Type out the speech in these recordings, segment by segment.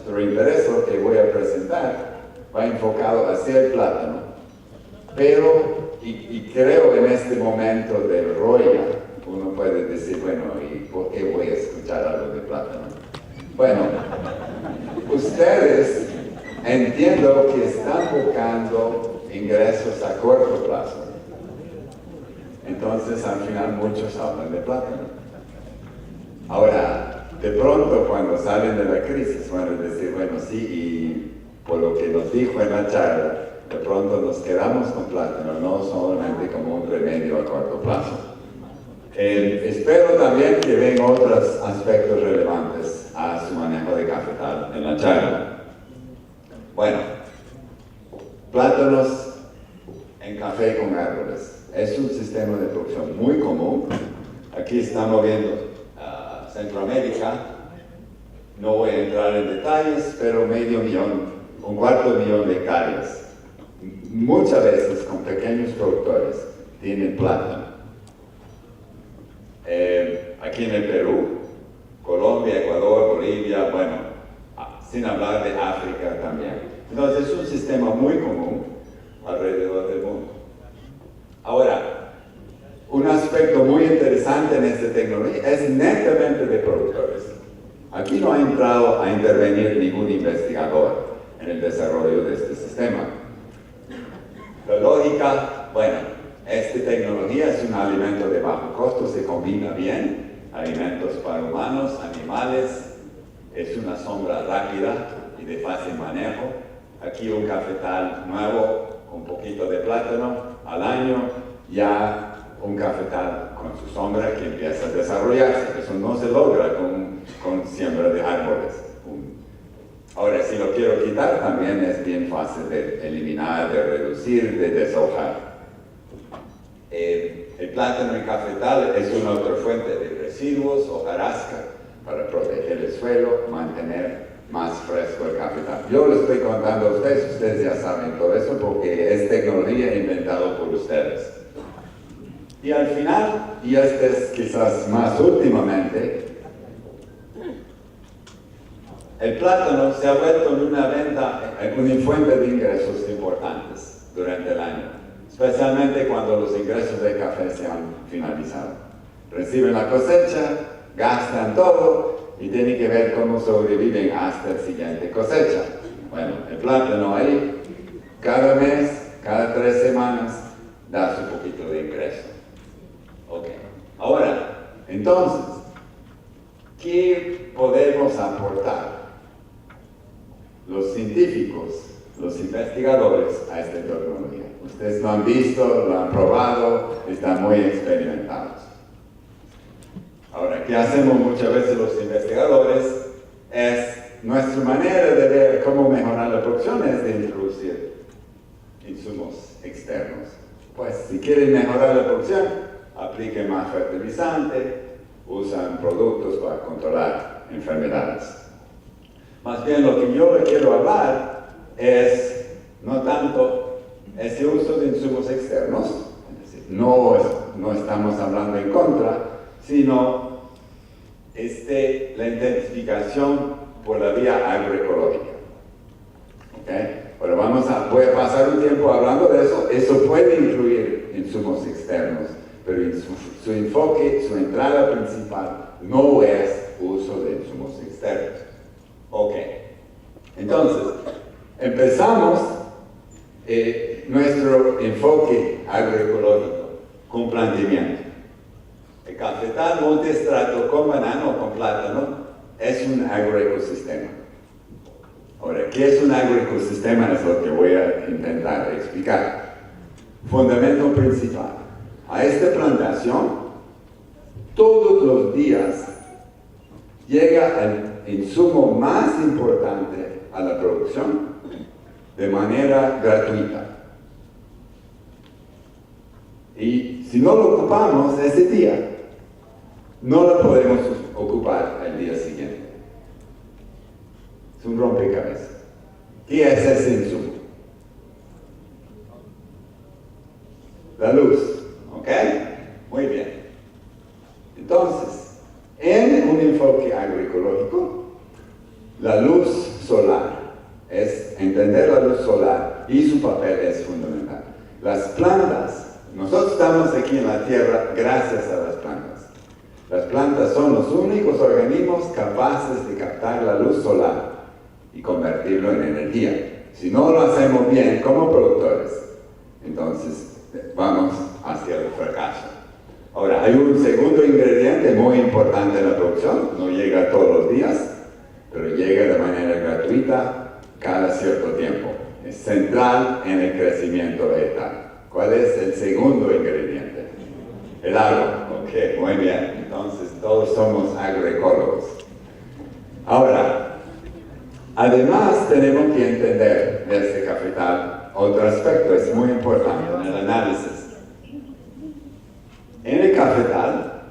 nuestro interés, lo que voy a presentar, va enfocado hacia el plátano, pero, y creo en este momento del Roya, uno puede decir, bueno, ¿y por qué voy a escuchar algo de plátano? Bueno, ustedes entiendo que están buscando ingresos a corto plazo. Entonces, al final, muchos hablan de plátano. Ahora, de pronto, cuando salen de la crisis, van a decir, bueno, sí, y por lo que nos dijo en la charla, de pronto nos quedamos con plátano, no solamente como un remedio a corto plazo. Espero también que vean otros aspectos relevantes a su manejo de cafetal en la charla. Bueno, plátanos en café con árboles. Es un sistema de producción muy común. Aquí estamos viendo Centroamérica. No voy a entrar en detalles, pero 500,000, 250,000 de hectáreas. Muchas veces con pequeños productores tienen plátano. Aquí en el Perú, Colombia, Ecuador, Bolivia, bueno, sin hablar de África también. Entonces es un sistema muy común alrededor del mundo. Ahora, un aspecto muy interesante en esta tecnología es netamente de productores. Aquí no ha entrado a intervenir ningún investigador en el desarrollo de este sistema. La lógica, bueno, esta tecnología es un alimento de bajo costo, se combina bien, alimentos para humanos, animales, es una sombra rápida y de fácil manejo. Aquí un cafetal nuevo, un poquito de plátano al año, ya un cafetal con su sombra que empieza a desarrollarse. Eso no se logra con siembra de árboles. Ahora, si lo quiero quitar, también es bien fácil de eliminar, de reducir, de deshojar. El plátano y cafetal es una otra fuente de residuos, hojarasca, para proteger el suelo, mantener más fresco el cafetal. Yo lo estoy contando a ustedes, ustedes ya saben todo eso porque es tecnología inventada por ustedes. Y al final, y este es quizás más últimamente, el plátano se ha vuelto una fuente de ingresos importantes durante el año, especialmente cuando los ingresos de café se han finalizado. Reciben la cosecha, gastan todo y tienen que ver cómo sobreviven hasta la siguiente cosecha. Bueno, el plátano ahí, cada mes, cada 3 semanas, da su poquito de ingreso. Ok, ahora, entonces, ¿qué podemos aportar los científicos, los investigadores a esta tecnología? Ustedes lo han visto, lo han probado, están muy experimentados. Ahora, ¿qué hacemos muchas veces los investigadores? Nuestra manera de ver cómo mejorar la producción es de introducir insumos externos. Pues, si quieren mejorar la producción, apliquen más fertilizante, usan productos para controlar enfermedades. Más bien lo que yo le quiero hablar es no tanto ese uso de insumos externos, es decir, no estamos hablando en contra, sino la intensificación por la vía agroecológica. ¿Okay? Pero voy a pasar un tiempo hablando de eso. Eso puede incluir insumos externos, pero su enfoque, su entrada principal no es uso de insumos externos. Ok, entonces, empezamos nuestro enfoque agroecológico con planteamiento. El cafetal multistrato con banano o con plátano es un agroecosistema. Ahora, ¿qué es un agroecosistema? Es lo que voy a intentar explicar. Fundamento principal. A esta plantación, todos los días llega el insumo más importante a la producción de manera gratuita. Y si no lo ocupamos ese día, no lo podemos ocupar el día siguiente. Es un rompecabezas. ¿Qué es ese insumo? La luz. ¿Ok? Muy bien. Entonces, en un enfoque agroecológico, la la luz solar. Entender la luz solar y su papel es fundamental. Las plantas, nosotros estamos aquí en la Tierra gracias a las plantas. Las plantas son los únicos organismos capaces de captar la luz solar y convertirlo en energía. Si no lo hacemos bien como productores, entonces vamos hacia el fracaso. Ahora, hay un segundo ingrediente muy importante en la producción, no llega todos los días, pero llega de manera gratuita cada cierto tiempo. Es central en el crecimiento vegetal. ¿Cuál es el segundo ingrediente? El agua. Ok, muy bien. Entonces, todos somos agroecólogos. Ahora, además tenemos que entender de este cafetal otro aspecto, es muy importante en el análisis. En el cafetal,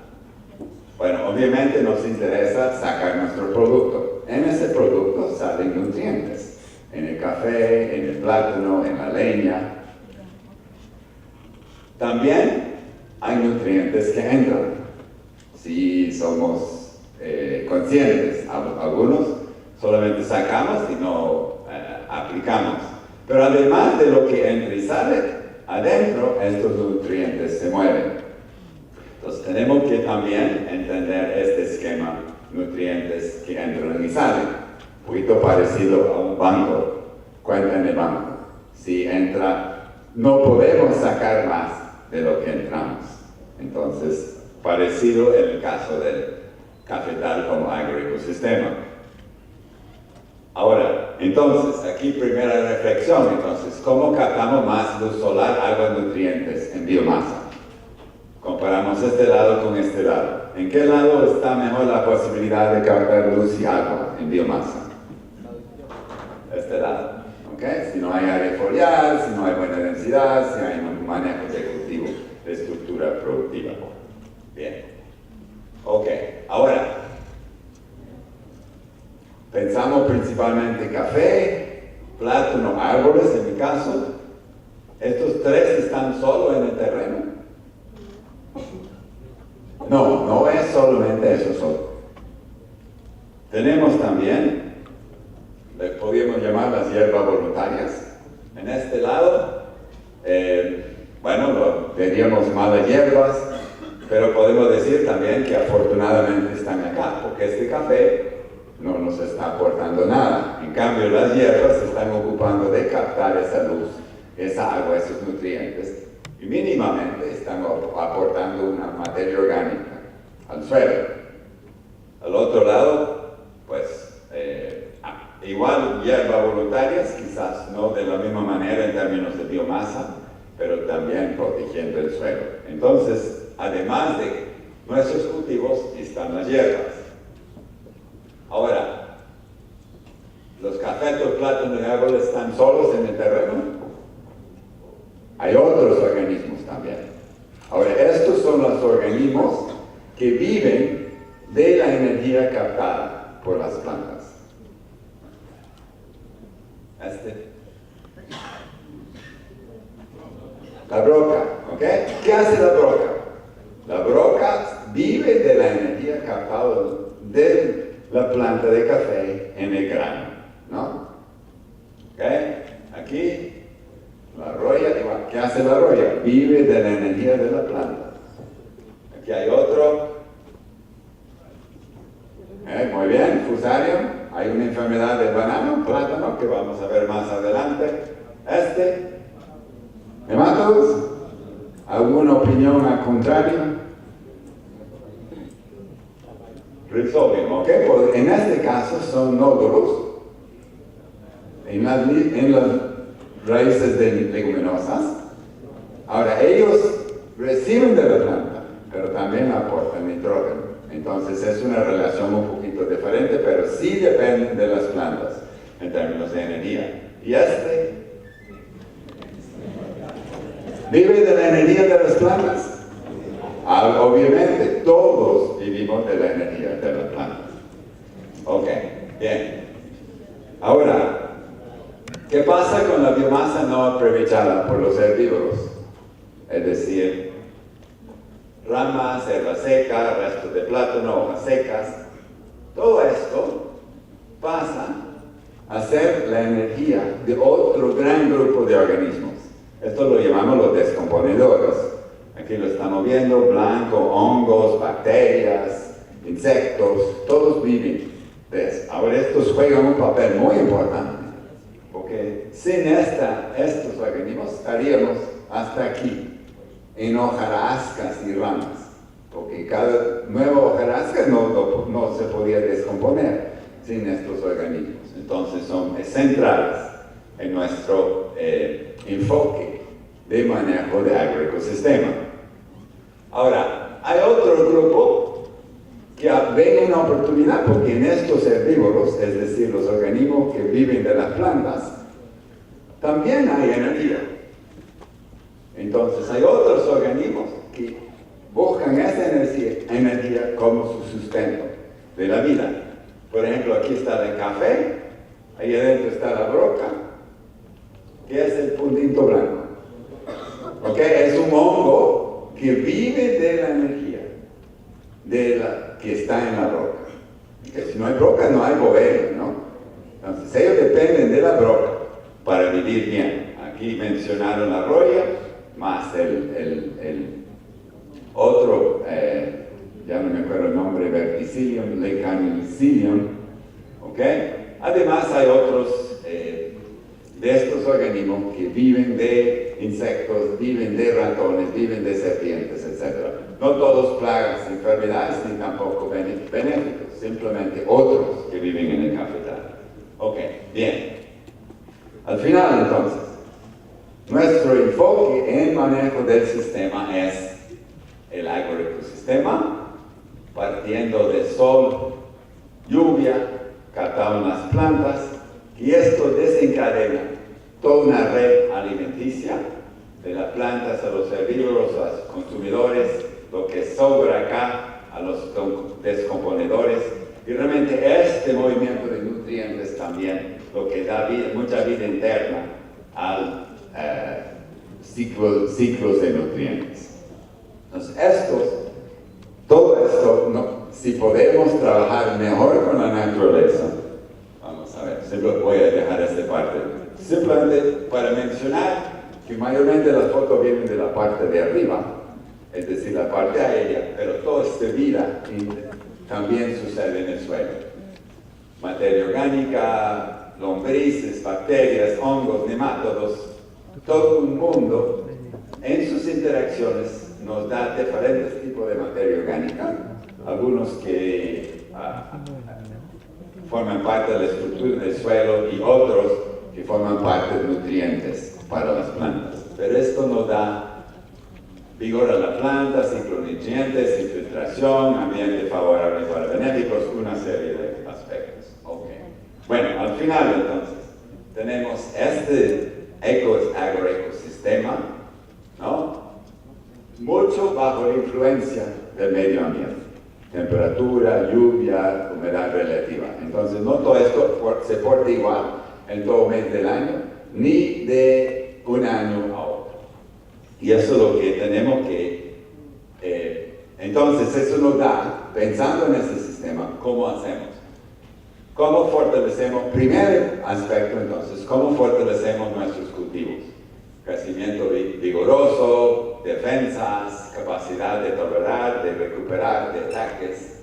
bueno, obviamente nos interesa sacar nuestro producto. En ese producto salen nutrientes. En el café, en el plátano, en la leña. También hay nutrientes que entran, si somos conscientes. Algunos solamente sacamos y no aplicamos. Pero además de lo que entra y sale, adentro estos nutrientes se mueven. Entonces tenemos que también entender este esquema, nutrientes que entran y salen. Un poquito parecido a un banco, cuenta en el banco. Si entra, no podemos sacar más de lo que entramos. Entonces, parecido en el caso del cafetal como agroecosistema. Ahora, entonces, aquí primera reflexión, entonces, ¿cómo captamos más luz solar, agua, nutrientes en biomasa? Comparamos este lado con este lado. ¿En qué lado está mejor la posibilidad de captar luz y agua en biomasa? Este lado, ¿ok? Si no hay área foliar, si no hay buena densidad, si hay un manejo de cultivo, de estructura productiva. Bien. Ok, ahora, pensamos principalmente en café, plátano, árboles en mi caso. ¿Estos tres están solo en el terreno? No, no es solamente eso solo. Tenemos también, le podríamos llamar las hierbas voluntarias. En este lado, bueno, lo diríamos malas hierbas, pero podemos decir también que afortunadamente están acá, porque este café no nos está aportando nada. En cambio, las hierbas se están ocupando de captar esa luz, esa agua, esos nutrientes, y mínimamente están aportando una materia orgánica al suelo. Al otro lado, pues, igual hierbas voluntarias, quizás no de la misma manera en términos de biomasa, pero también protegiendo el suelo. Entonces, además de nuestros cultivos, están las hierbas. Ahora, ¿los cafetos, plátanos y árboles están solos en el terreno? Hay otros organismos también. Ahora, estos son los organismos que viven de la energía captada por las plantas. La broca, ¿ok? ¿Qué hace la broca? La broca vive de la energía captada de la planta de café en el grano, ¿no? ¿Ok? Aquí, la roya, igual. ¿Qué hace la roya? Vive de la energía de la planta. Aquí hay otro. Muy bien, Fusarium. Hay una enfermedad del banano, plátano, que vamos a ver más adelante. Nematodos. ¿Alguna opinión al contrario? Rhizobium, ¿ok? Pues en este caso son nódulos en las raíces de leguminosas. Ahora, ellos reciben de la planta, pero también aportan nitrógeno. Entonces es una relación un poquito diferente, pero sí dependen de las plantas en términos de energía. Y ¿vive de la energía de las plantas? Obviamente, todos vivimos de la energía de las plantas. Ok, bien. Ahora, ¿qué pasa con la biomasa no aprovechada por los herbívoros? Es decir, ramas, hierba seca, restos de plátano, hojas secas. Todo esto pasa a ser la energía de otro gran grupo de organismos. Esto lo llamamos los descomponedores. Aquí lo estamos viendo, blanco, hongos, bacterias, insectos, todos viven. ¿Ves? Ahora estos juegan un papel muy importante, porque sin estos organismos estaríamos hasta aquí, en hojarascas y ramas, porque cada nueva hojarasca no se podía descomponer sin estos organismos. Entonces son centrales en nuestro enfoque de manejo de agroecosistema. Ahora, hay otro grupo que ven una oportunidad porque en estos herbívoros, es decir, los organismos que viven de las plantas, también hay energía. Entonces hay otros organismos que buscan esa energía como su sustento de la vida. Por ejemplo, aquí está el café, ahí adentro está la broca, que es el puntito blanco. Es un hongo que vive de la energía que está en la broca. Si no hay broca, no hay gobierno, ¿no? Entonces ellos dependen de la broca para vivir bien. Aquí mencionaron la roya, más el otro, ya no me acuerdo el nombre, Verticillium, Lecanilicidium, ¿ok? Además hay otros de estos organismos que viven de insectos, viven de ratones, viven de serpientes, etc. No todos plagas, enfermedades, ni tampoco benéficos, simplemente otros que viven en el cafetal. Ok, bien. Al final, entonces, nuestro enfoque en manejo del sistema es el agroecosistema, partiendo de sol, lluvia, cada una de las plantas, y esto desencadena toda una red alimenticia, de las plantas a los herbívoros, a los consumidores, lo que sobra acá a los descomponedores, y realmente este movimiento de nutrientes también, lo que da mucha vida interna al ciclos de nutrientes. Entonces, todo esto, si podemos trabajar mejor con la naturaleza, vamos a ver, siempre voy a dejar esta parte, simplemente para mencionar que mayormente las fotos vienen de la parte de arriba, es decir, la parte aérea, pero toda esta vida también sucede en el suelo. Materia orgánica, lombrices, bacterias, hongos, nemátodos, todo un mundo en sus interacciones nos da diferentes tipos de materia orgánica, algunos que forman parte de la estructura del suelo y otros que forman parte de nutrientes para las plantas. Pero esto nos da vigor a la planta, ciclonutrientes, infiltración, ambiente favorable para benéficos, una serie de aspectos. Okay. Bueno, al final entonces, tenemos este agroecosistema, ¿no? Mucho bajo la influencia del medio ambiente. Temperatura, lluvia, humedad relativa. Entonces, no todo esto se porta igual en todo mes del año, ni de un año a otro. Y eso es lo que tenemos que... entonces, eso nos da, pensando en este sistema, ¿cómo hacemos? ¿Cómo fortalecemos? Primer aspecto, entonces, ¿cómo fortalecemos nuestros cultivos? Crecimiento vigoroso, defensas, capacidad de tolerar, de recuperar de ataques.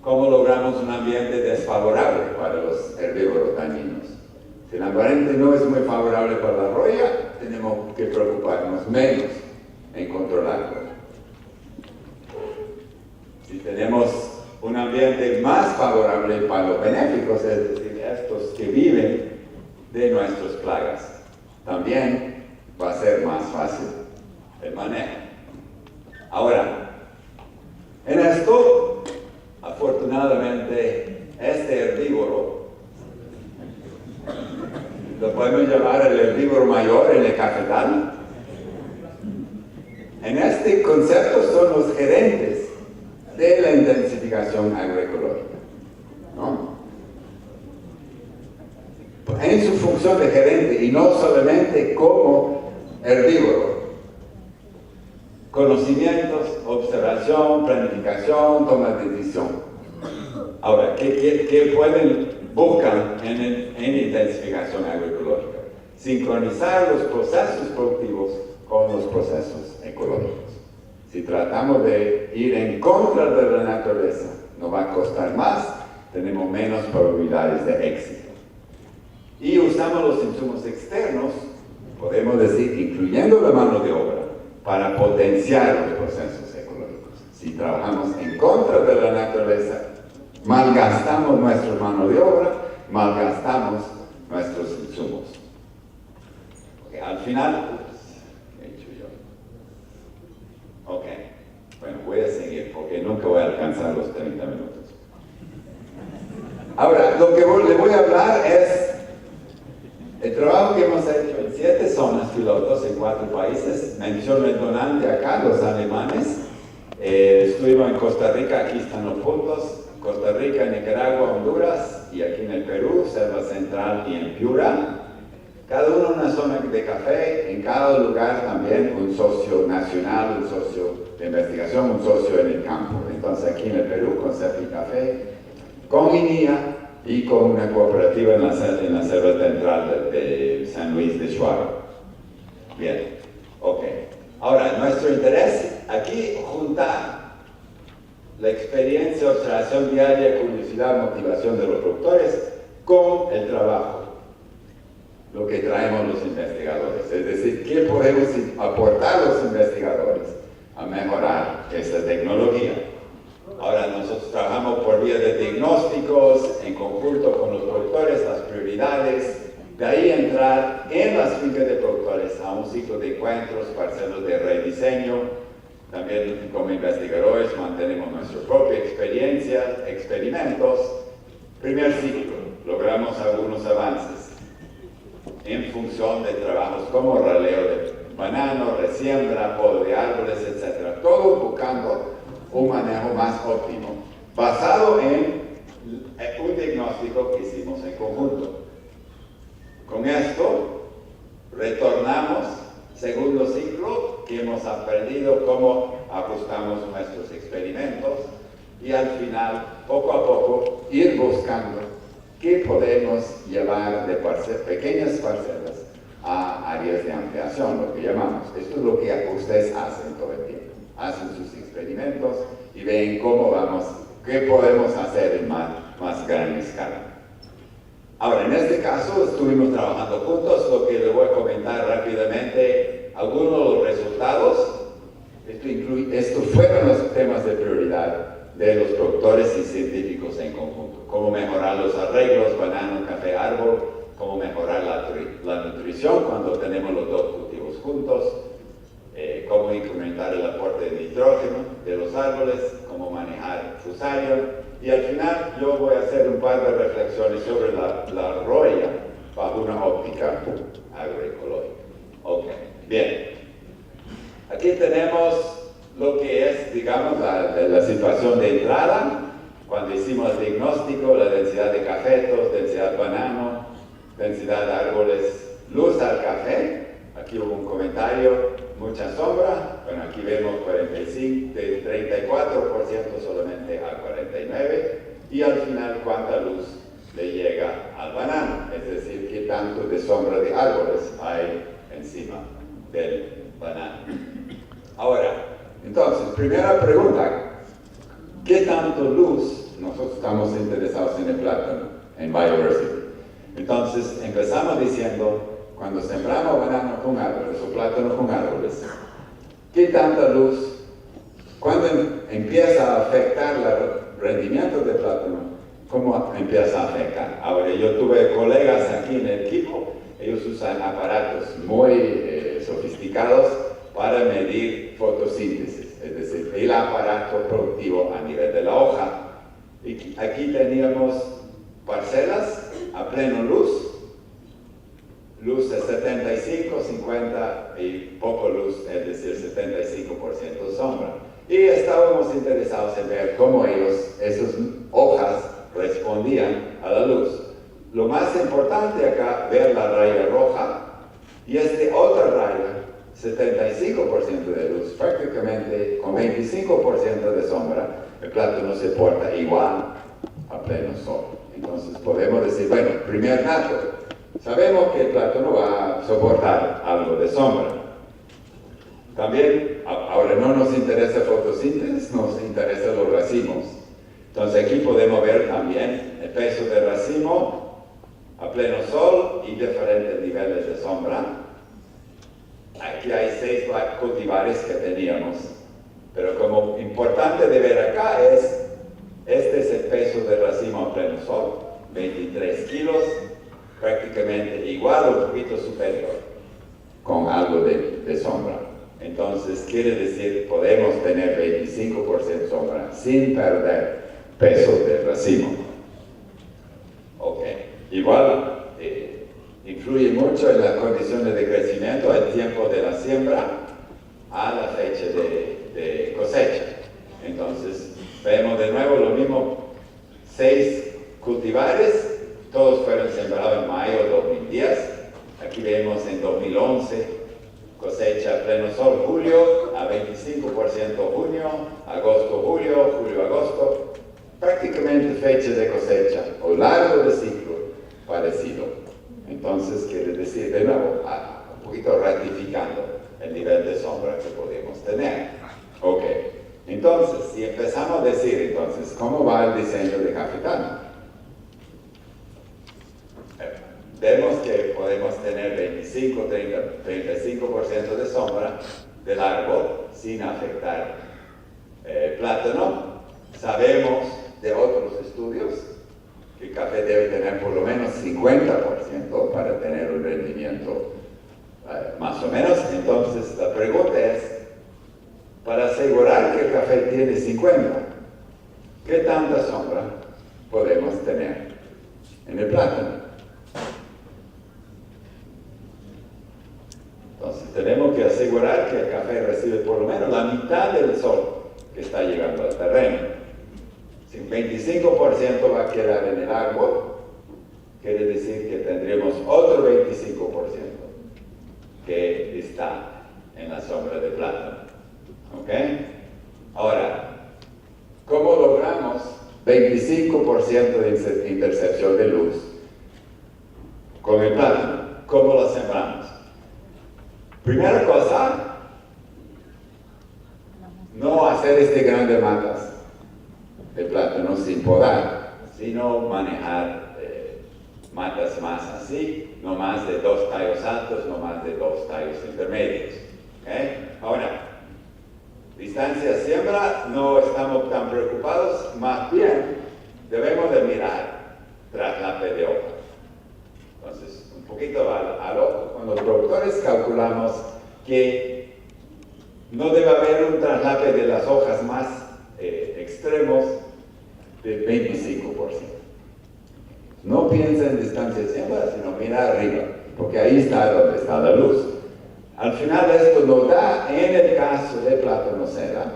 ¿Cómo logramos un ambiente desfavorable para los herbívoros dañinos? Si el ambiente no es muy favorable para la roya, tenemos que preocuparnos menos en controlarlo. Si tenemos un ambiente más favorable para los benéficos, es decir, estos que viven de nuestras plagas, también va a ser más fácil el manejo. Ahora, en esto, afortunadamente, este herbívoro lo podemos llamar el herbívoro mayor en el cafetal. En este concepto son los gerentes de la intensificación agroecológica, ¿no? En su función de gerente y no solamente como herbívoro. Conocimientos, observación, planificación, toma de decisión. Ahora, ¿qué pueden buscan en intensificación agroecológica, sincronizar los procesos productivos con los procesos ecológicos. Si tratamos de ir en contra de la naturaleza, nos va a costar más, tenemos menos probabilidades de éxito. Y usamos los insumos externos, podemos decir, incluyendo la mano de obra, para potenciar los procesos ecológicos. Si trabajamos en contra de la naturaleza, malgastamos nuestra mano de obra, malgastamos nuestros insumos. Okay, al final, ¿qué he hecho yo? Ok, bueno, voy a seguir porque nunca voy a alcanzar los 30 minutos. Ahora, lo que le voy a hablar es el trabajo que hemos hecho en 7 zonas pilotos en 4 países. Menciono el donante acá, los alemanes. Estuvimos en Costa Rica, aquí están los puntos. Costa Rica, Nicaragua, Honduras y aquí en el Perú, Selva Central y en Piura. Cada uno una zona de café, en cada lugar también un socio nacional, un socio de investigación, un socio en el campo. Entonces aquí en el Perú con Cefi Café, con INIA y con una cooperativa en la Selva Central de San Luis de Chihuahua. Bien, ok. Ahora, nuestro interés aquí juntar la experiencia, observación diaria, curiosidad, motivación de los productores con el trabajo, lo que traemos los investigadores. Es decir, ¿qué podemos aportar los investigadores a mejorar esta tecnología? Ahora, nosotros trabajamos por vía de diagnósticos, en conjunto con los productores, las prioridades, de ahí entrar en las fincas de productores a un ciclo de encuentros, parcelas de rediseño. También como investigadores mantenemos nuestra propia experiencia, experimentos. Primer ciclo, logramos algunos avances en función de trabajos como raleo de banano, resiembra, podo de árboles, etc. Todo buscando un manejo más óptimo, basado en un diagnóstico que hicimos en conjunto. Con esto, retornamos, segundo ciclo, que hemos aprendido cómo ajustamos nuestros experimentos y al final, poco a poco, ir buscando qué podemos llevar de pequeñas parcelas a áreas de ampliación, lo que llamamos. Esto es lo que ustedes hacen todo el tiempo. Hacen sus experimentos y ven cómo vamos, qué podemos hacer en más gran escala. Ahora, en este caso estuvimos trabajando juntos, lo que les voy a comentar rápidamente, algunos de los resultados. Estos fueron los temas de prioridad de los productores y científicos en conjunto. Cómo mejorar los arreglos, banano, café, árbol, cómo mejorar la nutrición cuando tenemos los dos cultivos juntos, cómo incrementar el aporte de nitrógeno de los árboles, cómo manejar fusarium. Y al final yo voy a hacer un par de reflexiones sobre la roya bajo una óptica agroecológica. Ok, bien. Aquí tenemos lo que es, digamos, la situación de entrada, cuando hicimos el diagnóstico, la densidad de cafetos, densidad de banano, densidad de árboles, luz al café. Aquí hubo un comentario, mucha sombra. Bueno, aquí vemos 45, de 34% solamente a 49%. Y al final, cuánta luz le llega al banano. Es decir, qué tanto de sombra de árboles hay encima del banano. Ahora, entonces, primera pregunta. ¿Qué tanto luz? Nosotros estamos interesados en el plátano, en biodiversity. Entonces, empezamos diciendo, cuando sembramos banano con árboles o plátano con árboles, ¿qué tanta luz? Cuando empieza a afectar el rendimiento del plátano, ¿cómo empieza a afectar? Ahora, yo tuve colegas aquí en el equipo, ellos usan aparatos muy sofisticados para medir fotosíntesis, es decir, el aparato productivo a nivel de la hoja. Y aquí teníamos parcelas a pleno luz de 75, 50 y poco luz, es decir, 75% sombra. Y estábamos interesados en ver cómo esas hojas respondían a la luz. Lo más importante acá, ver la raya roja y otra raya, 75% de luz, prácticamente con 25% de sombra, el plátano se porta igual a pleno sol. Entonces podemos decir, bueno, primer dato, sabemos que el plátano va a soportar algo de sombra. También, ahora no nos interesa fotosíntesis, nos interesan los racimos. Entonces aquí podemos ver también el peso del racimo a pleno sol y diferentes niveles de sombra. Aquí hay 6 cultivares que teníamos, pero como importante de ver acá es, este es el peso del racimo a pleno sol, 23 kilos, prácticamente igual o un poquito superior, con algo de sombra. Entonces quiere decir, podemos tener 25% sombra sin perder peso del racimo. Ok, igual influye mucho en las condiciones de crecimiento, el tiempo de la siembra a la fecha de cosecha. Entonces vemos de nuevo lo mismo, 6 cultivares, todos fueron sembrados en mayo de 2010. Aquí vemos en 2011 cosecha a pleno sol, julio, a 25% junio, agosto, julio, julio, agosto, prácticamente fecha de cosecha o largo de ciclo parecido. Entonces quiere decir de nuevo, un poquito ratificando el nivel de sombra que podemos tener. Ok, entonces si empezamos a decir entonces, ¿cómo va el diseño de cafetano? Vemos que podemos tener 25, 30, 35% de sombra del árbol sin afectar el plátano. Sabemos de otros estudios que el café debe tener por lo menos 50% para tener un rendimiento más o menos. Entonces la pregunta es, para asegurar que el café tiene 50, ¿qué tanta sombra podemos tener en el plátano? Entonces tenemos que asegurar que el café recibe por lo menos la mitad del sol que está llegando al terreno. Si un 25% va a quedar en el árbol, quiere decir que tendremos otro 25% que está en la sombra de plátano. ¿Ok? Ahora, ¿cómo logramos 25% de intercepción de luz con el plátano? ¿Cómo lo sembramos? Primera cosa, no hacer grandes matas de plátano sin podar, sino manejar matas más así, no más de 2 tallos altos, no más de 2 tallos intermedios. ¿Okay? Ahora, distancia siembra, no estamos tan preocupados, más bien debemos de mirar traslape de hoja. Entonces, un poquito al ojo, con los productores calculamos que no debe haber un traslape de las hojas más extremos de 25%. No piensa en distancia de siembra, sino mira arriba, porque ahí está donde está la luz. Al final esto nos da, en el caso de plátano seda,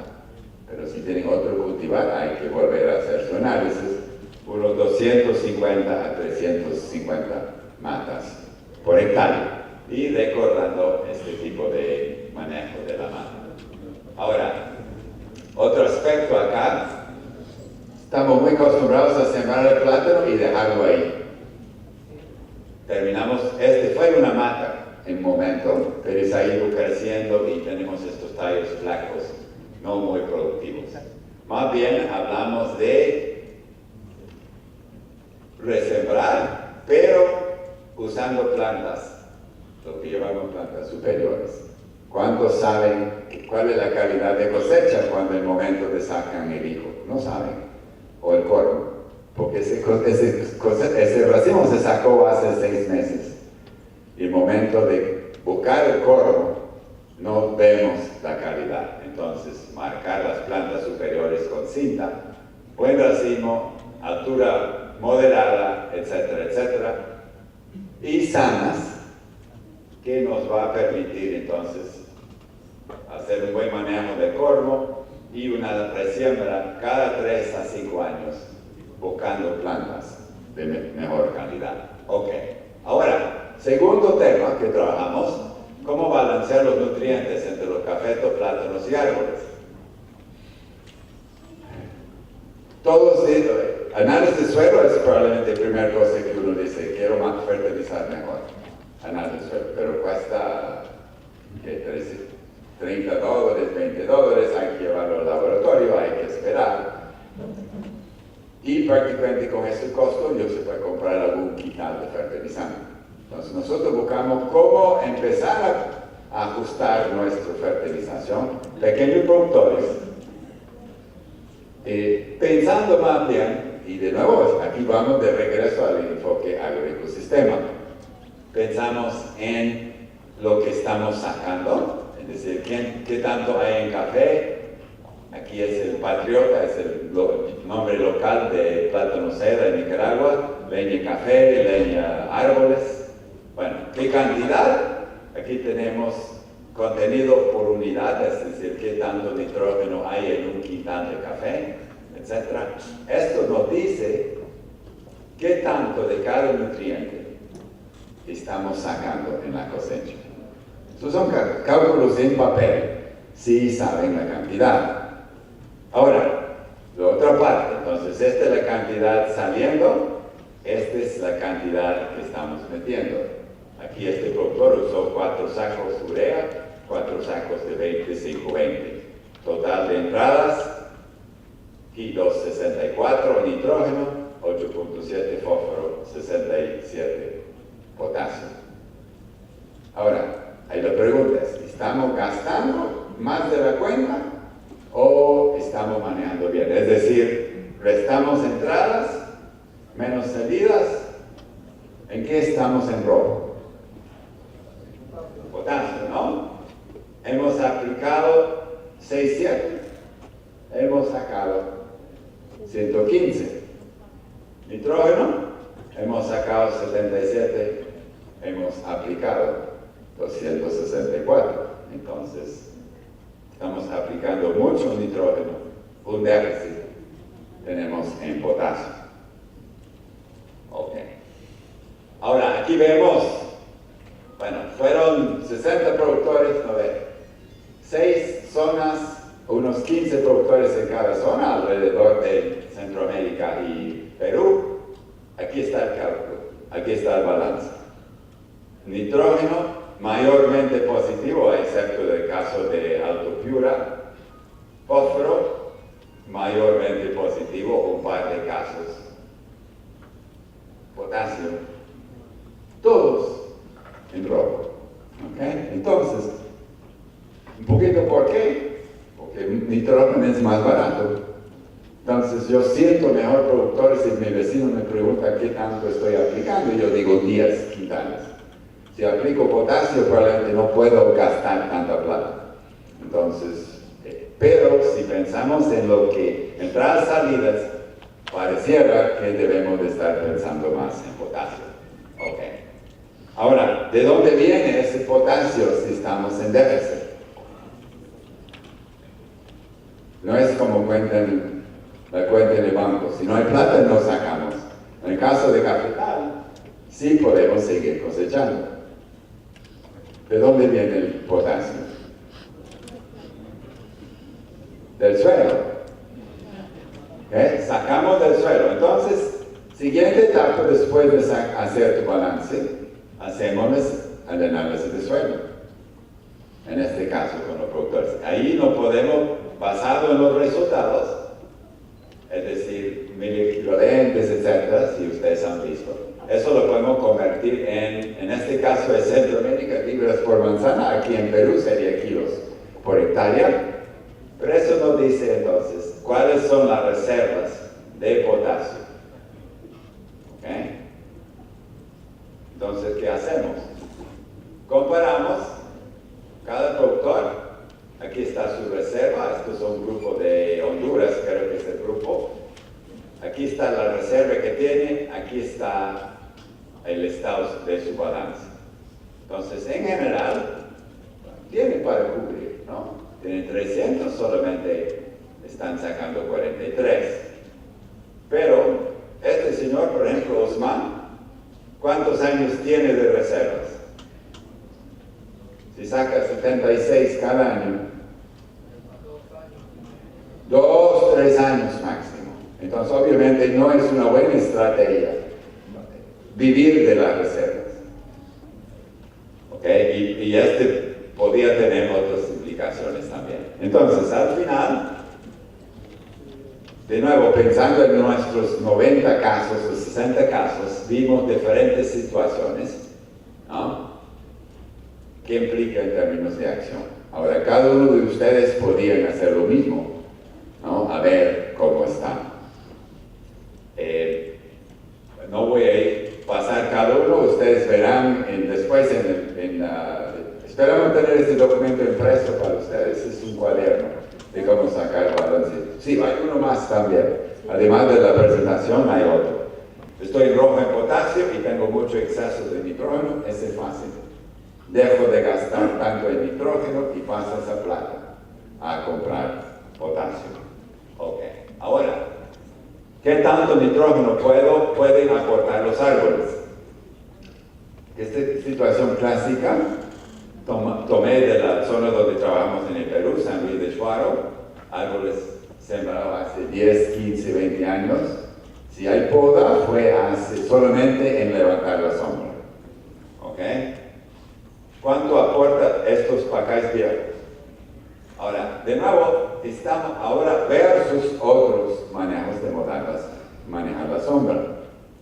pero si tienen otro cultivar hay que volver a hacer su análisis, unos 250 a 350 matas por hectárea, y recordando este tipo de manejo de la mata. Ahora, otro aspecto acá, estamos muy acostumbrados a sembrar el plátano y dejarlo ahí. Terminamos, fue una mata en momento, pero se ha ido creciendo y tenemos estos tallos flacos, no muy productivos. Más bien hablamos de resembrar, pero usando plantas, lo que llamamos plantas superiores. ¿Cuántos saben cuál es la calidad de cosecha cuando el momento de sacan el higo? No saben. O el corno. Porque ese racimo se sacó hace 6 meses. Y el momento de buscar el corno, no vemos la calidad. Entonces, marcar las plantas superiores con cinta, buen racimo, altura moderada, etcétera, etcétera, y sanas, que nos va a permitir entonces hacer un buen manejo del cormo y una resiembra cada 3 a 5 años, buscando plantas de mejor calidad. Ok, ahora, segundo tema que trabajamos, cómo balancear los nutrientes entre los cafetos, plátanos y árboles. Todos análisis de suelo es probablemente la primera cosa que uno dice, quiero más fertilizar mejor. Análisis de suelo, pero cuesta ¿qué? $30, $20, hay que llevarlo al laboratorio, hay que esperar. Y prácticamente con ese costo yo se puede comprar algún quintal de fertilizante. Entonces nosotros buscamos cómo empezar a ajustar nuestra fertilización, pequeños productores, pensando más bien, y de nuevo aquí vamos de regreso al enfoque agroecosistema, pensamos en lo que estamos sacando, es decir, ¿qué tanto hay en café? Aquí es el Patriota, es el nombre local de plátano seda en Nicaragua, leña café, leña árboles. Bueno, ¿qué cantidad? Aquí tenemos contenido por unidad, es decir, qué tanto nitrógeno hay en un quintal de café, etc. Esto nos dice qué tanto de cada nutriente estamos sacando en la cosecha. Estos son cálculos en papel, si saben la cantidad. Ahora, la otra parte, entonces esta es la cantidad saliendo, esta es la cantidad que estamos metiendo. Aquí este productor usó 4 sacos de urea, 4 sacos de 25-20. Total de entradas, y 2,64 nitrógeno, 8,7 fósforo, 67 potasio. Ahora, ahí la pregunta es, ¿estamos gastando más de la cuenta o estamos manejando bien? Es decir, restamos entradas, menos salidas, ¿en qué estamos en rojo? Potasio, ¿no? Hemos aplicado 6,7, hemos sacado 115. Nitrógeno, hemos sacado 77, hemos aplicado 264. Entonces, estamos aplicando mucho nitrógeno, un déficit tenemos en potasio. Ok. Ahora, aquí vemos, bueno, fueron 60 productores, 6 zonas, unos 15 productores en cada zona, alrededor de Centroamérica y Perú. Aquí está el cálculo, aquí está el balance. Nitrógeno, mayormente positivo, excepto del caso de Alto Piura. Fósforo, mayormente positivo, un par de casos. Potasio, todos en rojo. ¿Okay? Entonces, un poquito ¿por qué? Porque nitrógeno es más barato. Entonces yo siento mejor productor si mi vecino me pregunta qué tanto estoy aplicando y yo digo 10 quintales. Si aplico potasio probablemente no puedo gastar tanta plata. Entonces, pero si pensamos en lo que entradas salidas, pareciera que debemos de estar pensando más en potasio. Ok. Ahora, ¿de dónde viene ese potasio si estamos en déficit? No es como cuentan la cuenta en el banco. Si no hay plata, no sacamos. En el caso de capital, sí podemos seguir cosechando. ¿De dónde viene el potasio? Del suelo. ¿Okay? Sacamos del suelo. Entonces, siguiente etapa después de hacer tu balance, hacemos el análisis de suelo. En este caso con los productores. Ahí no podemos, basado en los resultados, es decir, mil equivalentes, etcétera, si ustedes han visto. Eso lo podemos convertir en este caso es Centroamérica, libras por manzana, aquí en Perú sería kilos por hectárea. Pero eso nos dice entonces, ¿cuáles son las reservas de potasio? ¿Okay? Entonces, ¿qué hacemos? Comparamos cada productor. Aquí está su reserva, esto es un grupo de Honduras, creo que es el grupo. Aquí está la reserva que tiene, aquí está el estado de su balance. Entonces, en general, tiene para cubrir, ¿no? Tienen 300, solamente están sacando 43. Pero, este señor, por ejemplo, Osman, ¿cuántos años tiene de reservas? Si saca 76 cada año, 2, 3 años máximo. Entonces, obviamente, no es una buena estrategia vivir de las reservas. ¿Ok? Y este podría tener otras implicaciones también. Entonces, al final, de nuevo, pensando en nuestros 90 casos o 60 casos, vimos diferentes situaciones, ¿no?, que implican en términos de acción. Ahora, cada uno de ustedes podrían hacer lo mismo, ¿no?, a ver cómo están. No voy a pasar cada uno, ustedes verán después esperamos tener este documento impreso para ustedes, es un cuaderno de cómo sacar balance. Sí, hay uno más también, además de la presentación hay otro. Estoy en rojo en potasio y tengo mucho exceso de nitrógeno, ese es fácil. Dejo de gastar tanto en nitrógeno y paso esa plata a comprar potasio. Ok, ahora, ¿qué tanto nitrógeno pueden aportar los árboles? Esta situación clásica tomé de la zona donde trabajamos en el Perú, San Luis de Xuaro, árboles sembrados hace 10, 15, 20 años. Si hay poda, fue solamente en levantar la sombra. ¿Ok? ¿Cuánto aporta estos pacáis viejos? Ahora, de nuevo, estamos ahora versus otros manejos de manejar la sombra.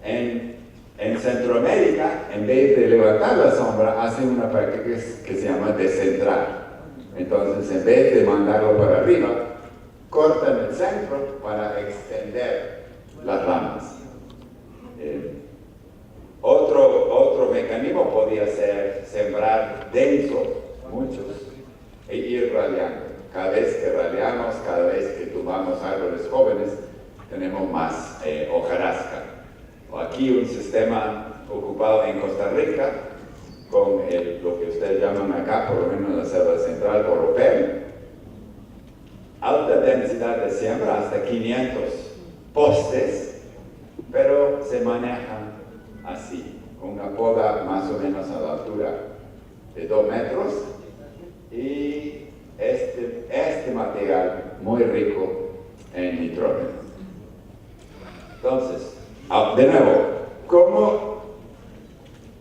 En Centroamérica, en vez de levantar la sombra, hacen una práctica que se llama descentrar. Entonces, en vez de mandarlo para arriba, cortan el centro para extender las ramas. Otro mecanismo podría ser sembrar denso, muchos, e ir raleando. Cada vez que raleamos, cada vez que tumbamos árboles jóvenes, tenemos más hojarasca. O aquí un sistema ocupado en Costa Rica, con lo que ustedes llaman acá, por lo menos la selva central, oropel. Alta densidad de siembra, hasta 500 postes, pero se manejan así, con una poda más o menos a la altura de 2 metros, y este material muy rico en nitrógeno. Entonces, de nuevo,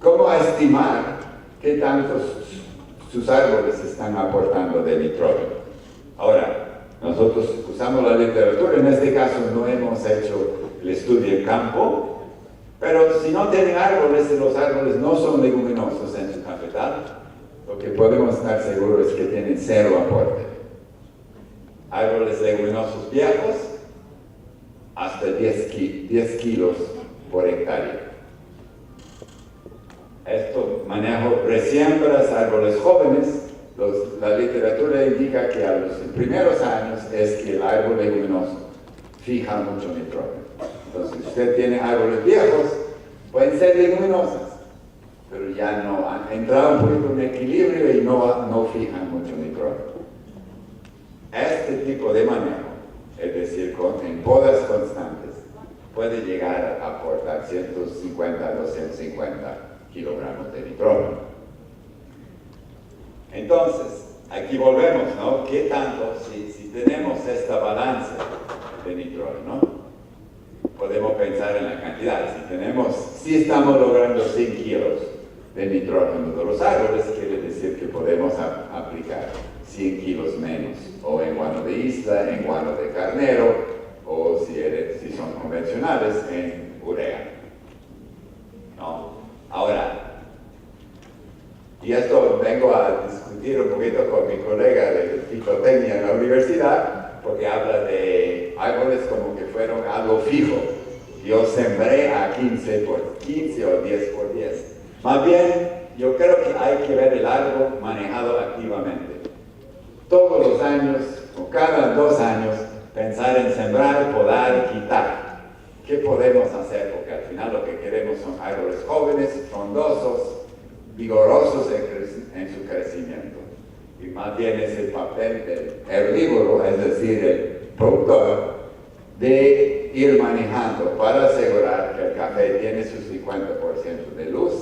¿cómo estimar qué tantos sus árboles están aportando de nitrógeno? Ahora, nosotros usamos la literatura, en este caso no hemos hecho el estudio en campo, pero si no tienen árboles, los árboles no son leguminosos en su cafetal, lo que podemos estar seguros es que tienen 0 aporte. Árboles leguminosos viejos, hasta 10 kilos por hectárea. Esto manejo resiembras, árboles jóvenes. La literatura indica que a los primeros años es que el árbol leguminoso fija mucho nitrógeno. Entonces, si usted tiene árboles viejos, pueden ser leguminosas, pero ya no han entrado un poquito en equilibrio y no fijan mucho nitrógeno. Este tipo de manejo, es decir, en podas constantes, puede llegar a aportar 150 a 250 kilogramos de nitrógeno. Entonces, aquí volvemos, ¿no? ¿Qué tanto, si tenemos esta balanza de nitrógeno, podemos pensar en la cantidad? Si estamos logrando 100 kilos de nitrógeno de los árboles, quiere decir que podemos aplicar 100 kilos menos, o en guano de isla, en guano de carnero, o si son convencionales, en urea. ¿No? Ahora, y esto vengo a discutir un poquito con mi colega de fitotecnia en la universidad, porque habla de árboles como que fueron algo fijo. Yo sembré a 15 por 15 o 10 por 10. Más bien, yo creo que hay que ver el árbol manejado activamente. Todos los años, o cada 2 años, pensar en sembrar, podar, quitar. ¿Qué podemos hacer? Porque al final lo que queremos son árboles jóvenes, frondosos, vigorosos en su crecimiento. Y más bien es el papel del herbívoro, es decir, el productor, de ir manejando para asegurar que el café tiene su 50% de luz,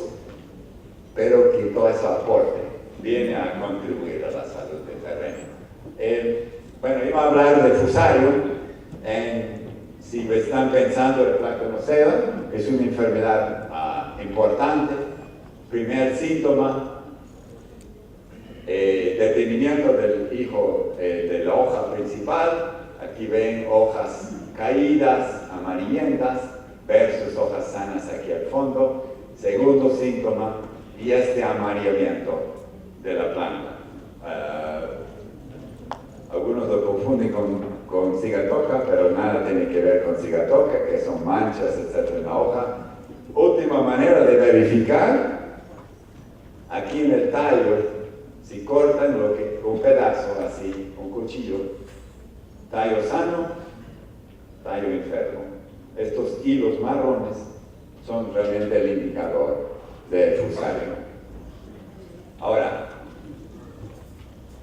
pero que todo ese aporte viene a contribuir a la salud del terreno. Bueno, iba a hablar de Fusarium. En Si están pensando en el plátano seda, es una enfermedad importante. Primer síntoma, detenimiento del hijo de la hoja principal. Aquí ven hojas caídas, amarillentas, versus hojas sanas aquí al fondo. Segundo síntoma, y este amarillamiento de la planta. Algunos lo confunden con sigatoka, pero nada tiene que ver con sigatoka, que son manchas, etc. en la hoja. Última manera de verificar, aquí en el tallo, si cortan un pedazo así, un cuchillo, tallo sano, tallo enfermo. Estos hilos marrones son realmente el indicador de Fusarium. Ahora,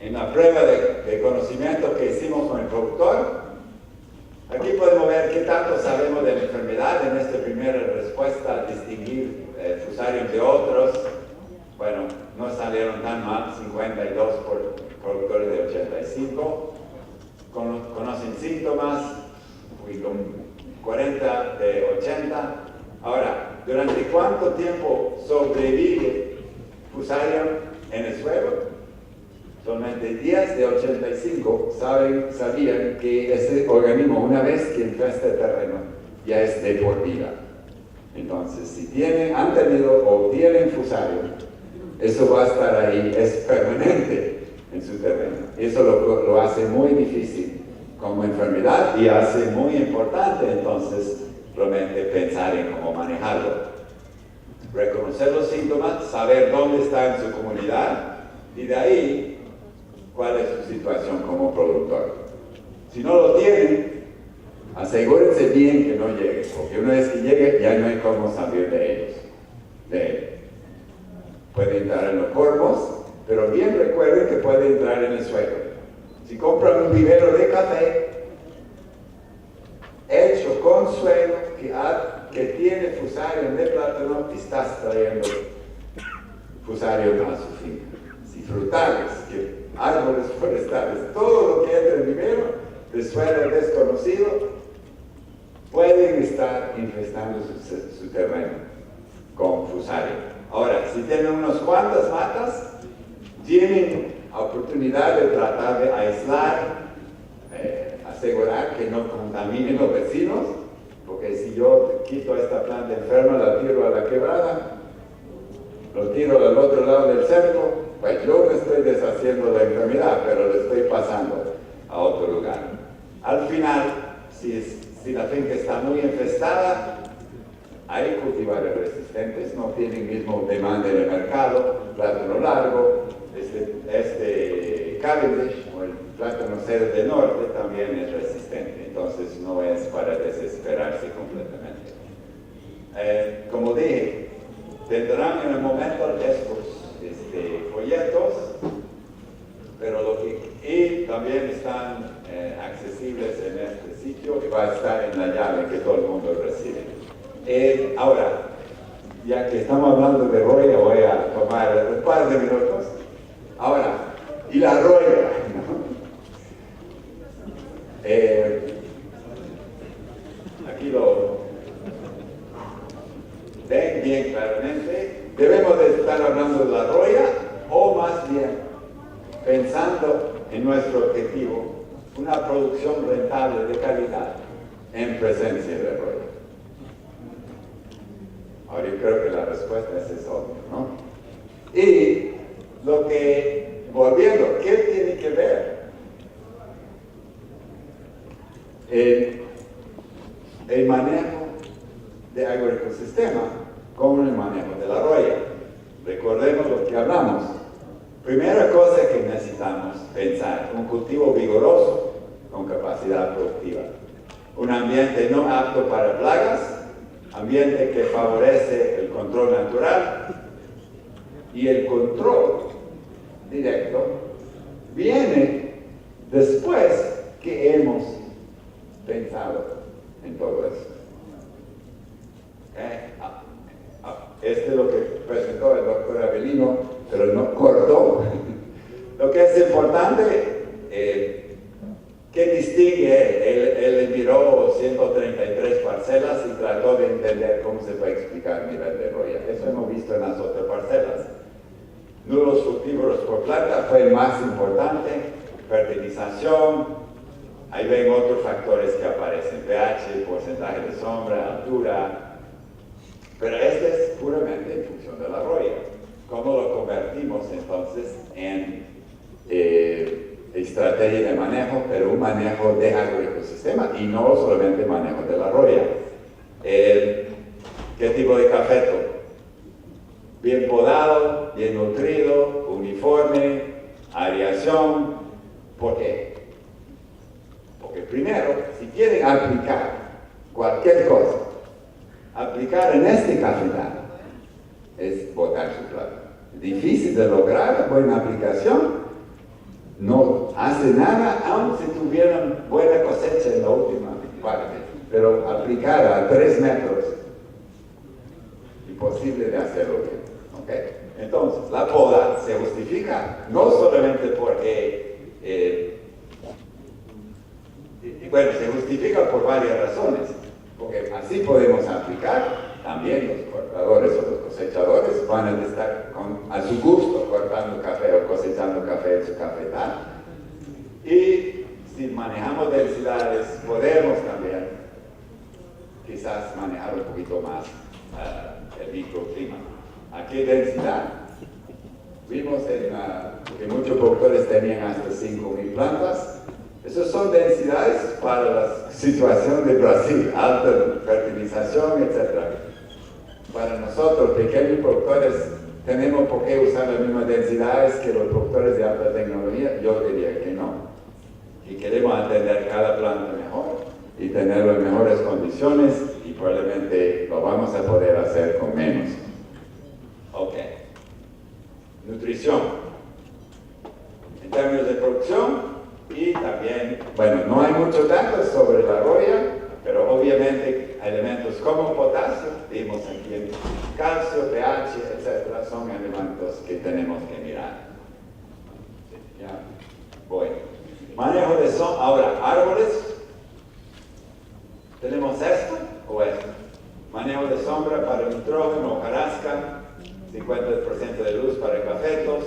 en la prueba de conocimiento que hicimos con el productor, aquí podemos ver qué tanto sabemos de la enfermedad en esta primera respuesta, distinguir Fusarium de otros. Bueno, no salieron tan mal, 52 por productores de 85. Conocen síntomas, fui con 40 de 80. Ahora, ¿durante cuánto tiempo sobrevive Fusarium en el suelo? Solamente 10 de 85 sabían que ese organismo, una vez que infesta el terreno, ya es de por vida. Entonces, si han tenido o tienen Fusarium, eso va a estar ahí, es permanente en su terreno. Eso lo hace muy difícil como enfermedad y hace muy importante, entonces, realmente pensar en cómo manejarlo. Reconocer los síntomas, saber dónde está en su comunidad y de ahí cuál es su situación como productor. Si no lo tienen, asegúrense bien que no llegue, porque una vez que llegue ya no hay cómo salir de él. Puede entrar en los corpos, pero bien recuerden que puede entrar en el suelo. Si compran un vivero de café hecho con suelo que tiene Fusarium de plátano, estás trayendo Fusarium a su finca. Si frutales, árboles forestales, todo lo que entra en vivero de suelo desconocido, pueden estar infestando su terreno con Fusarium. Ahora, si tienen unas cuantas matas, tienen oportunidad de tratar de aislar, asegurar que no contaminen los vecinos, porque si yo quito esta planta enferma, la tiro a la quebrada, lo tiro al otro lado del cerco, pues yo me estoy deshaciendo de la enfermedad, pero lo estoy pasando a otro lugar. Al final, si la finca está muy infestada, hay cultivares resistentes, no tienen mismo demanda en el mercado, plátano largo, este Cavendish o el plátano seda del norte también es resistente, entonces no es para desesperarse completamente. Como dije, tendrán en el momento estos folletos, pero y también están accesibles en este sitio y va a estar en la llave que todo el mundo recibe. Ahora, ya que estamos hablando de roya, voy a tomar un par de minutos. Ahora, ¿y la roya? Aquí lo ven bien claramente. Debemos de estar hablando de la roya, o más bien pensando en nuestro objetivo, una producción rentable de calidad en presencia de roya. Ahora yo creo que la respuesta es obvia, ¿no? Y volviendo, ¿qué tiene que ver el manejo de agroecosistema con el manejo de la roya? Recordemos lo que hablamos. Primera cosa que necesitamos pensar, un cultivo vigoroso con capacidad productiva. Un ambiente no apto para plagas, ambiente que favorece el control natural, y el control directo viene después que hemos pensado en todo eso. Este es lo que presentó el doctor Avelino, pero no cortó. Lo que es importante, ¿qué distingue? Él miró 130 entender cómo se puede explicar el nivel de roya. Eso hemos visto en las otras parcelas. Nulos fructívoros por planta fue el más importante, fertilización, ahí ven otros factores que aparecen, pH, porcentaje de sombra, altura, pero este es puramente en función de la roya. ¿Cómo lo convertimos entonces en estrategia de manejo, pero un manejo de agroecosistema y no solamente manejo de la roya? ¿Qué tipo de cafeto? Bien podado, bien nutrido, uniforme, aireación. ¿Por qué? Porque primero, si quieren aplicar cualquier cosa, aplicar en este cafetal es botar su plata. Difícil de lograr, buena aplicación, no hace nada, aun si tuvieran buena cosecha en la última parte, pero aplicar a 3 metros, imposible de hacerlo bien. ¿Okay? Entonces, la poda se justifica no solamente porque, bueno, se justifica por varias razones, porque así podemos aplicar, también los cortadores o los cosechadores van a estar a su gusto cortando café o cosechando café en su cafetal, y si manejamos densidades, podemos también quizás manejar un poquito más el microclima. ¿A qué densidad? Vimos que muchos productores tenían hasta 5.000 plantas. Esas son densidades para la situación de Brasil, alta fertilización, etc. Para nosotros, pequeños productores, ¿tenemos por qué usar las mismas densidades que los productores de alta tecnología? Yo diría que no. Y queremos atender cada planta mejor y tenerlo en mejores condiciones, y probablemente lo vamos a poder hacer con menos. Ok. Nutrición. En términos de producción, y también, bueno, no hay muchos datos sobre la roya, pero obviamente elementos como potasio, vimos aquí en calcio, pH, etc., son elementos que tenemos que mirar. Ya, voy. Manejo de sombra. Ahora, árboles. ¿Tenemos esto o esto? Manejo de sombra para nitrógeno, hojarasca, 50% de luz para cafetos.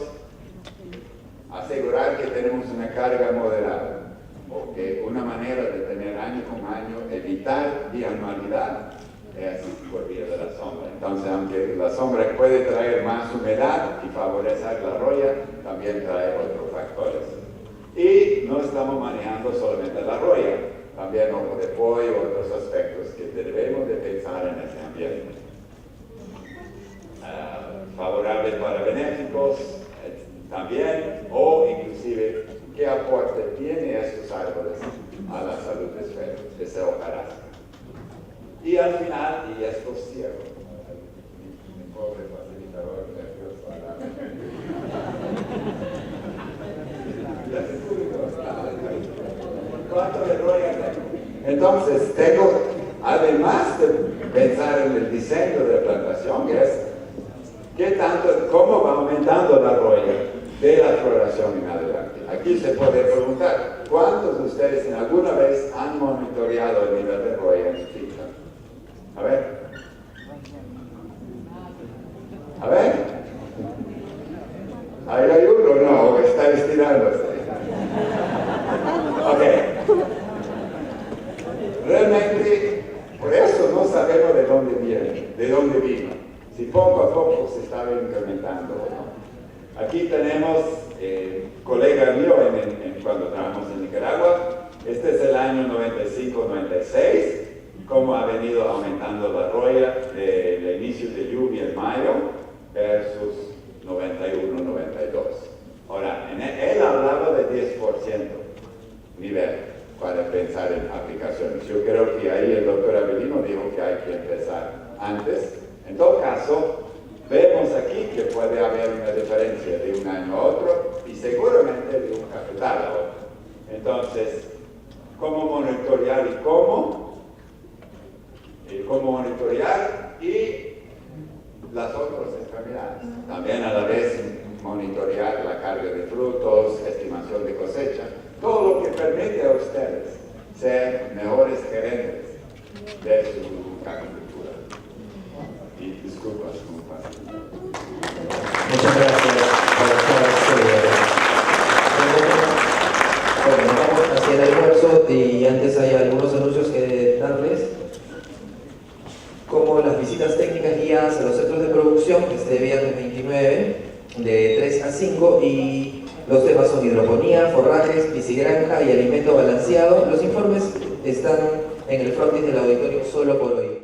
Asegurar que tenemos una carga moderada, porque una manera de tener año con año, evitar bianualidad, es por vía de la sombra. Entonces, aunque la sombra puede traer más humedad y favorecer la roya, también trae otros factores. Y no estamos manejando solamente la roya, también ojo de pollo, otros aspectos que debemos de pensar en ese ambiente. Favorable para benéficos también, o inclusive qué aporte tiene estos árboles a la salud de ese hojarasca. Y al final, y esto cierro, mi pobre facilitador nervioso ¿cuánto de roya tengo? Entonces tengo, además de pensar en el diseño de la plantación, que es ¿qué tanto, cómo va aumentando la roya de la floración en adelante? Aquí se puede preguntar, ¿cuántos de ustedes en alguna vez han monitoreado el nivel de roya en su finca? A ver. A ver. ¿Ahí hay uno? No, está estirándose. Ok. Realmente, por eso no sabemos de dónde viene, de dónde vino. Si poco a poco se estaba incrementando o no. Aquí tenemos, colega mío, cuando trabajamos en Nicaragua, este es el año 95-96, cómo ha venido aumentando la roya del inicio de lluvia en mayo versus 91-92. Ahora, él hablaba de 10% nivel para pensar en aplicaciones. Yo creo que ahí el doctor Avelino dijo que hay que empezar antes. En todo caso, vemos aquí que puede haber una diferencia de un año a otro y seguramente de un cafetal a otro. Entonces, ¿cómo monitorear y cómo? ¿Cómo monitorear? Y las otras extremidades. También a la vez monitorear la carga de frutos, estimación de cosecha, todo lo que permite a ustedes ser mejores gerentes de su agricultura. Muchas gracias por bueno, vamos hacia el almuerzo y antes hay algunos anuncios que darles, como las visitas técnicas guiadas a los centros de producción este viernes 29 de 3 a 5 y los temas son hidroponía, forrajes, piscigranja y alimento balanceado. Los informes están en el frontis del auditorio solo por hoy.